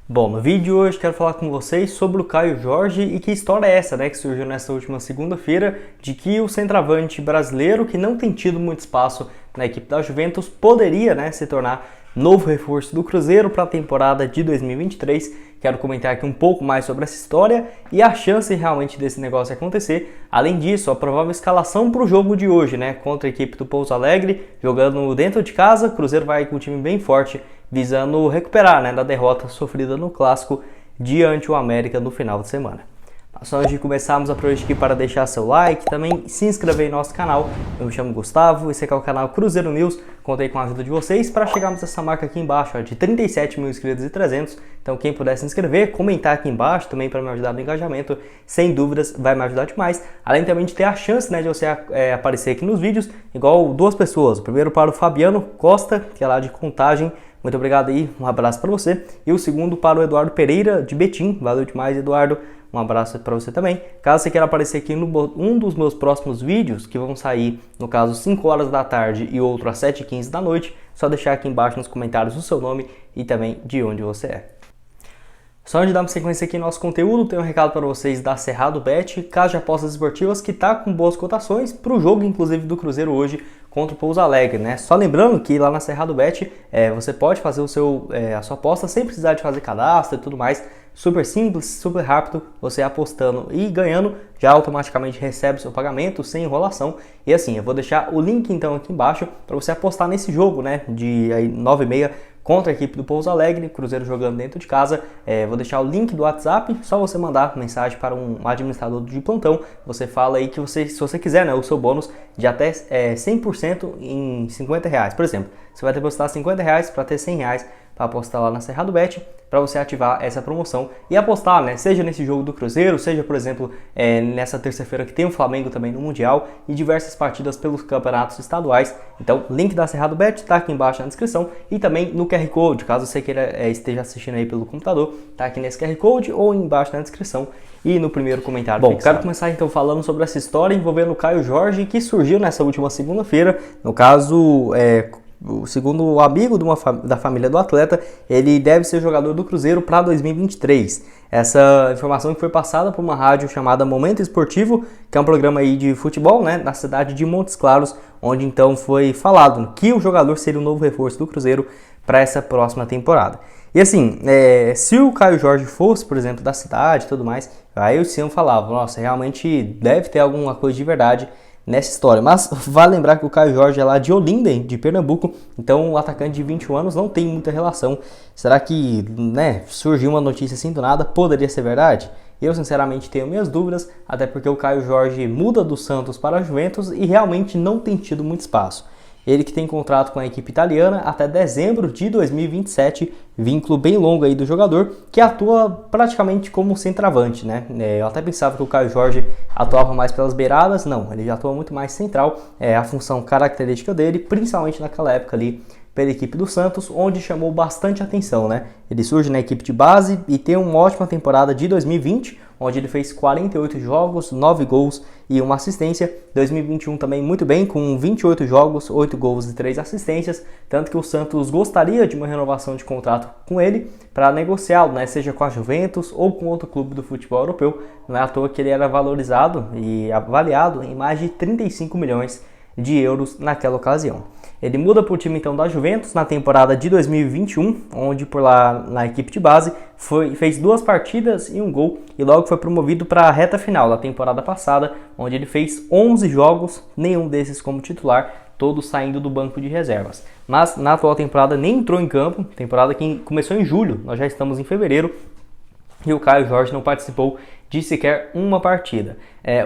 Bom, no vídeo de hoje quero falar com vocês sobre o Caio Jorge e que história é essa, que surgiu nessa última segunda-feira, de que o centroavante brasileiro, que não tem tido muito espaço na equipe da Juventus, poderia, se tornar novo reforço do Cruzeiro para a temporada de 2023. Quero comentar aqui um pouco mais sobre essa história e a chance realmente desse negócio acontecer. Além disso, a provável escalação para o jogo de hoje, contra a equipe do Pouso Alegre, jogando dentro de casa. O Cruzeiro vai com um time bem forte, visando recuperar da derrota sofrida no Clássico diante o América no final de semana. Mas antes de começarmos, aproveite aqui para deixar seu like, também se inscrever em nosso canal. Eu me chamo Gustavo, esse aqui é o canal Cruzeiro News. Contei com a ajuda de vocês para chegarmos a essa marca aqui embaixo, de 37 mil inscritos e 300. Então quem puder se inscrever, comentar aqui embaixo também para me ajudar no engajamento, sem dúvidas vai me ajudar demais. Além também de ter a chance de você aparecer aqui nos vídeos, igual duas pessoas. O primeiro para o Fabiano Costa, que é lá de Contagem. Muito obrigado aí, um abraço para você. E o segundo para o Eduardo Pereira, de Betim. Valeu demais, Eduardo. Um abraço para você também. Caso você queira aparecer aqui um dos meus próximos vídeos, que vão sair, no caso, 5 horas da tarde e outro às 7h15 da noite, só deixar aqui embaixo nos comentários o seu nome e também de onde você é. Só antes de darmos sequência aqui no nosso conteúdo, tenho um recado para vocês da Cerrado Bet, casa de apostas esportivas que está com boas cotações para o jogo, inclusive, do Cruzeiro hoje contra o Pouso Alegre, Só lembrando que lá na Cerrado Bet você pode fazer a sua aposta sem precisar de fazer cadastro e tudo mais. Super simples, super rápido, você apostando e ganhando, já automaticamente recebe o seu pagamento sem enrolação. E assim, eu vou deixar o link então aqui embaixo para você apostar nesse jogo, de 9h30 contra a equipe do Pouso Alegre, Cruzeiro jogando dentro de casa. Vou deixar o link do WhatsApp, só você mandar mensagem para um administrador de plantão. Você fala aí que se você quiser, o seu bônus de até 100% em R$50. Por exemplo, você vai depositar R$50 para ter R$100 para apostar lá na Cerrado Bet, para você ativar essa promoção e apostar, seja nesse jogo do Cruzeiro, seja, por exemplo, nessa terça-feira que tem o Flamengo também no Mundial e diversas partidas pelos campeonatos estaduais. Então, link da Cerrado Bet está aqui embaixo na descrição e também no QR Code, caso você esteja assistindo aí pelo computador, está aqui nesse QR Code ou embaixo na descrição e no primeiro comentário. Bom, quero começar então falando sobre essa história envolvendo o Caio Jorge, que surgiu nessa última segunda-feira. No caso, segundo o amigo da família do atleta, ele deve ser jogador do Cruzeiro para 2023. Essa informação que foi passada por uma rádio chamada Momento Esportivo, que é um programa aí de futebol, na cidade de Montes Claros, onde então foi falado que o jogador seria o novo reforço do Cruzeiro para essa próxima temporada. E assim, se o Caio Jorge fosse, por exemplo, da cidade e tudo mais, aí o Ciano falava, nossa, realmente deve ter alguma coisa de verdade nessa história. Mas vale lembrar que o Caio Jorge é lá de Olinda, de Pernambuco, então o atacante de 21 anos não tem muita relação. Será que surgiu uma notícia assim do nada? Poderia ser verdade? Eu sinceramente tenho minhas dúvidas, até porque o Caio Jorge muda do Santos para a Juventus e realmente não tem tido muito espaço. Ele que tem contrato com a equipe italiana até dezembro de 2027, vínculo bem longo aí do jogador, que atua praticamente como centroavante, Eu até pensava que o Caio Jorge atuava mais pelas beiradas, não, ele já atua muito mais central, é a função característica dele, principalmente naquela época ali pela equipe do Santos, onde chamou bastante atenção, Ele surge na equipe de base e tem uma ótima temporada de 2020, onde ele fez 48 jogos, 9 gols e 1 assistência. 2021 também muito bem, com 28 jogos, 8 gols e 3 assistências, tanto que o Santos gostaria de uma renovação de contrato com ele para negociá-lo, seja com a Juventus ou com outro clube do futebol europeu. Não é à toa que ele era valorizado e avaliado em mais de 35 milhões de euros naquela ocasião. Ele muda para o time então da Juventus na temporada de 2021, onde por lá na equipe de base fez 2 partidas e 1 gol e logo foi promovido para a reta final da temporada passada, onde ele fez 11 jogos, nenhum desses como titular, todos saindo do banco de reservas. Mas na atual temporada nem entrou em campo, temporada que começou em julho, nós já estamos em fevereiro, e o Caio Jorge não participou de sequer uma partida.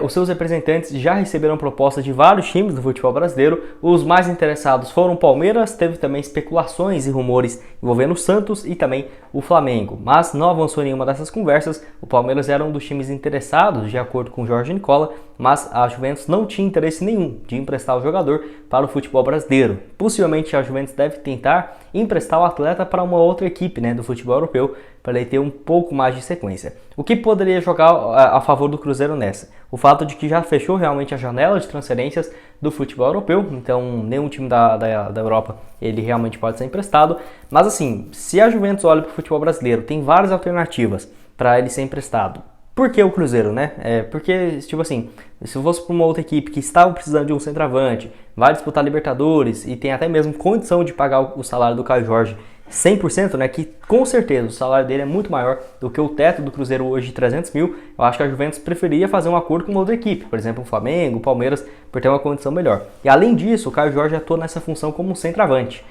Os seus representantes já receberam propostas de vários times do futebol brasileiro. Os mais interessados foram o Palmeiras, teve também especulações e rumores envolvendo o Santos e também o Flamengo, mas não avançou nenhuma dessas conversas. O Palmeiras era um dos times interessados, de acordo com Jorge Nicola, mas a Juventus não tinha interesse nenhum de emprestar o jogador para o futebol brasileiro. Possivelmente a Juventus deve tentar emprestar o atleta para uma outra equipe do futebol europeu, para ele ter um pouco mais de sequência. O que poderia jogar a favor do Cruzeiro nessa. O fato de que já fechou realmente a janela de transferências do futebol europeu, então nenhum time da Europa ele realmente pode ser emprestado. Mas assim, se a Juventus olha para o futebol brasileiro, tem várias alternativas para ele ser emprestado. Por que o Cruzeiro, né? Porque, tipo assim, se fosse para uma outra equipe que estava precisando de um centroavante, vai disputar Libertadores e tem até mesmo condição de pagar o salário do Caio Jorge 100%, né? Que com certeza o salário dele é muito maior do que o teto do Cruzeiro hoje de 300 mil. Eu acho que a Juventus preferia fazer um acordo com uma outra equipe, por exemplo, o Flamengo, o Palmeiras, por ter uma condição melhor. E além disso, o Caio Jorge atua nessa função como um centroavante.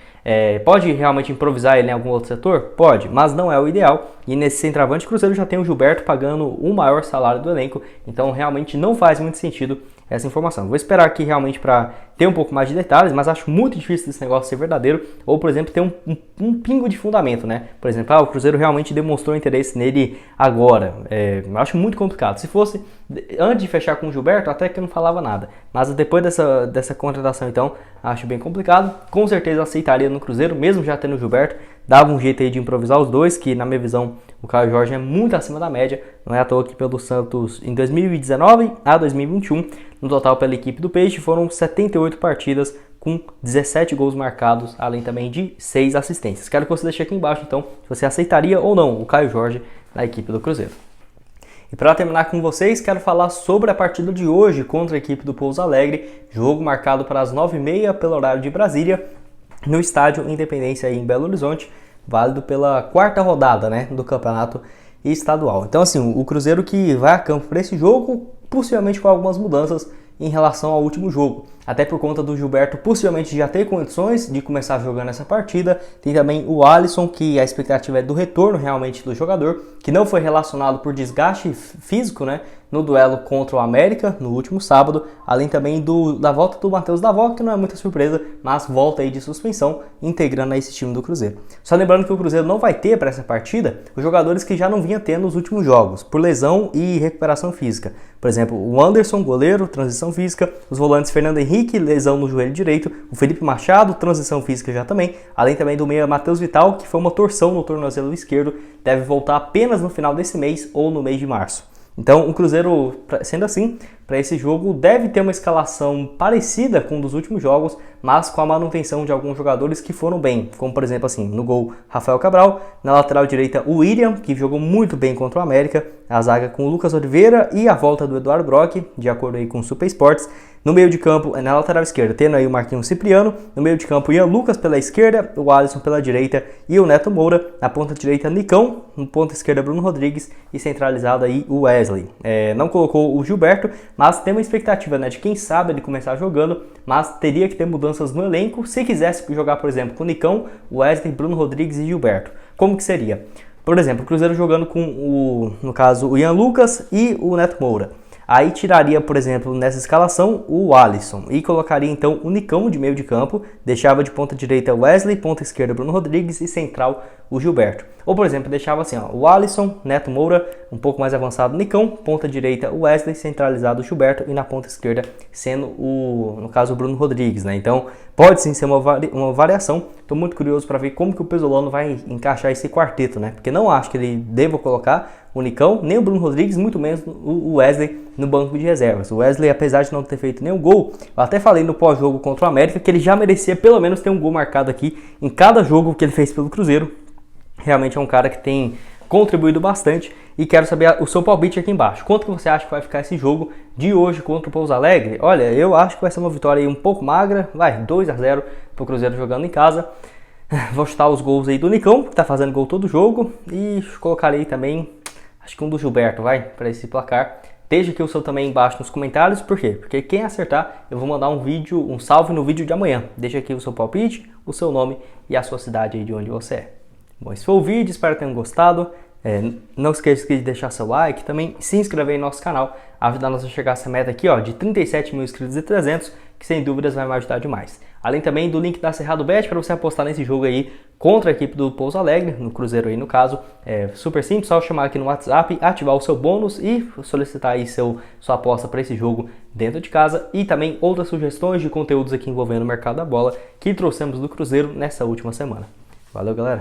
Pode realmente improvisar ele em algum outro setor? Pode, mas não é o ideal. E nesse centroavante, o Cruzeiro já tem o Gilberto pagando o maior salário do elenco, então realmente não faz muito sentido essa informação. Vou esperar aqui realmente para ter um pouco mais de detalhes, mas acho muito difícil esse negócio ser verdadeiro, ou por exemplo, ter um pingo de fundamento, né? Por exemplo, o Cruzeiro realmente demonstrou interesse nele agora. Eu acho muito complicado. Se fosse antes de fechar com o Gilberto, até que eu não falava nada. Mas depois dessa contratação, então, acho bem complicado. Com certeza aceitaria no Cruzeiro, mesmo já tendo o Gilberto. Dava um jeito aí de improvisar os dois, que na minha visão o Caio Jorge é muito acima da média. Não é à toa que pelo Santos em 2019 a 2021, no total pela equipe do Peixe, foram 78 partidas com 17 gols marcados, além também de 6 assistências. Quero que você deixe aqui embaixo então se você aceitaria ou não o Caio Jorge na equipe do Cruzeiro. E para terminar com vocês, quero falar sobre a partida de hoje contra a equipe do Pouso Alegre, jogo marcado para as 9h30 pelo horário de Brasília, no estádio Independência em Belo Horizonte, válido pela quarta rodada, né, do campeonato estadual. Então assim, o Cruzeiro que vai a campo para esse jogo, possivelmente com algumas mudanças em relação ao último jogo. Até por conta do Gilberto possivelmente já ter condições de começar jogando essa partida. Tem também o Alisson, que a expectativa é do retorno realmente do jogador, que não foi relacionado por desgaste físico, né, no duelo contra o América no último sábado, além também da volta do Matheus Davó, que não é muita surpresa, mas volta aí de suspensão, integrando a esse time do Cruzeiro. Só lembrando que o Cruzeiro não vai ter para essa partida os jogadores que já não vinha tendo nos últimos jogos, por lesão e recuperação física. Por exemplo, o Anderson, goleiro, transição física, os volantes Fernando Henrique, lesão no joelho direito, o Felipe Machado, transição física já também, além também do meia Matheus Vital, que foi uma torção no tornozelo esquerdo, deve voltar apenas no final desse mês ou no mês de março. Então o Cruzeiro, sendo assim, para esse jogo deve ter uma escalação parecida com um dos últimos jogos, mas com a manutenção de alguns jogadores que foram bem, como por exemplo assim, no gol Rafael Cabral, na lateral direita o William, que jogou muito bem contra o América, a zaga com o Lucas Oliveira e a volta do Eduardo Brock, de acordo aí com o Super Sports. No meio de campo, na lateral esquerda, tendo aí o Marquinhos Cipriano. No meio de campo, Ian Lucas pela esquerda, o Alisson pela direita e o Neto Moura. Na ponta direita, Nicão. Na ponta esquerda, Bruno Rodrigues. E centralizado aí o Wesley. Não colocou o Gilberto, mas tem uma expectativa, né, de quem sabe ele começar jogando. Mas teria que ter mudanças no elenco se quisesse jogar, por exemplo, com Nicão, Wesley, Bruno Rodrigues e Gilberto. Como que seria? Por exemplo, o Cruzeiro jogando com, no caso, o Ian Lucas e o Neto Moura. Aí tiraria, por exemplo, nessa escalação, o Alisson e colocaria então o Nicão de meio de campo, deixava de ponta direita Wesley, ponta esquerda Bruno Rodrigues e central o Gilberto. Ou, por exemplo, deixava assim, ó, o Alisson, Neto Moura, um pouco mais avançado Nicão, ponta direita Wesley, centralizado o Gilberto e na ponta esquerda sendo no caso, o Bruno Rodrigues, né? Então, pode sim ser uma variação. Estou muito curioso para ver como que o Pesolano vai encaixar esse quarteto, né? Porque não acho que ele deva colocar o Nicão, nem o Bruno Rodrigues, muito menos o Wesley no banco de reservas. O Wesley, apesar de não ter feito nenhum gol, eu até falei no pós-jogo contra o América que ele já merecia pelo menos ter um gol marcado aqui em cada jogo que ele fez pelo Cruzeiro. Realmente é um cara que tem contribuído bastante e quero saber o seu palpite aqui embaixo. Quanto que você acha que vai ficar esse jogo de hoje contra o Pouso Alegre? Olha, eu acho que vai ser uma vitória aí um pouco magra, vai 2-0 para o Cruzeiro jogando em casa. Vou chutar os gols aí do Nicão, que está fazendo gol todo jogo, e colocarei também, acho que um do Gilberto, vai, para esse placar. Deixa aqui o seu também embaixo nos comentários, por quê? Porque quem acertar, eu vou mandar um salve no vídeo de amanhã. Deixa aqui o seu palpite, o seu nome e a sua cidade aí de onde você é. Bom, esse foi o vídeo, espero que tenham gostado. Não esqueça de deixar seu like, também se inscrever em nosso canal, ajudar nós a chegar a essa meta aqui, ó, de 37 mil inscritos e 300, que sem dúvidas vai me ajudar demais. Além também do link da Cerrado Bet para você apostar nesse jogo aí contra a equipe do Pouso Alegre, no Cruzeiro aí no caso. É super simples, só chamar aqui no WhatsApp, ativar o seu bônus e solicitar aí sua aposta para esse jogo dentro de casa. E também outras sugestões de conteúdos aqui envolvendo o mercado da bola que trouxemos do Cruzeiro nessa última semana. Valeu, galera!